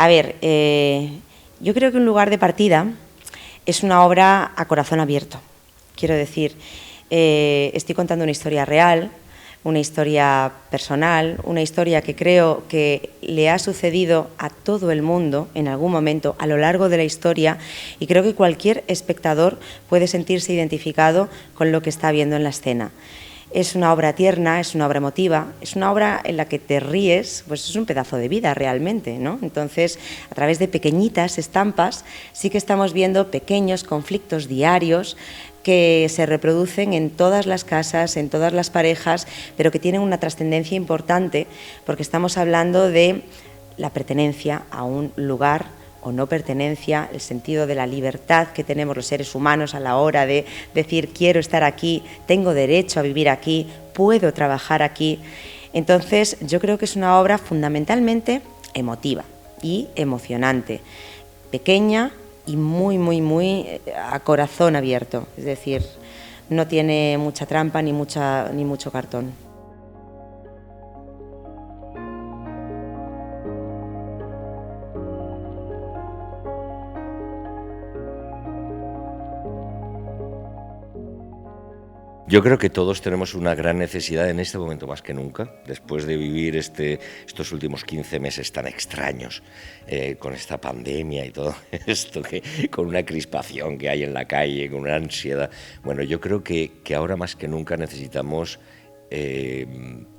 A ver, yo creo que un lugar de partida es una obra a corazón abierto. Quiero decir, estoy contando una historia real, una historia personal, una historia que creo que le ha sucedido a todo el mundo en algún momento a lo largo de la historia, y creo que cualquier espectador puede sentirse identificado con lo que está viendo en la escena. Es una obra tierna, es una obra emotiva, es una obra en la que te ríes, pues es un pedazo de vida realmente, ¿no? Entonces, a través de pequeñitas estampas sí que estamos viendo pequeños conflictos diarios que se reproducen en todas las casas, en todas las parejas, pero que tienen una trascendencia importante porque estamos hablando de la pertenencia a un lugar o no pertenencia, el sentido de la libertad que tenemos los seres humanos a la hora de decir quiero estar aquí, tengo derecho a vivir aquí, puedo trabajar aquí. Entonces yo creo que es una obra fundamentalmente emotiva y emocionante, pequeña y muy a corazón abierto, es decir, no tiene mucha trampa ni mucho cartón. Yo creo que todos tenemos una gran necesidad en este momento más que nunca, después de vivir estos últimos 15 meses tan extraños, con esta pandemia y todo esto, con una crispación que hay en la calle, con una ansiedad. Bueno, yo creo que ahora más que nunca necesitamos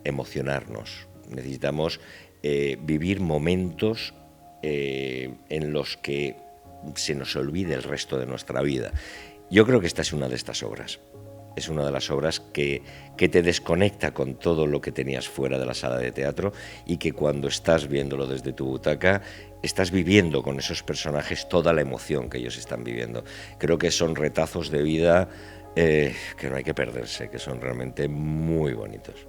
emocionarnos, necesitamos vivir momentos en los que se nos olvide el resto de nuestra vida. Yo creo que esta es una de estas obras. Es una de las obras que te desconecta con todo lo que tenías fuera de la sala de teatro y que cuando estás viéndolo desde tu butaca estás viviendo con esos personajes toda la emoción que ellos están viviendo. Creo que son retazos de vida que no hay que perderse, que son realmente muy bonitos.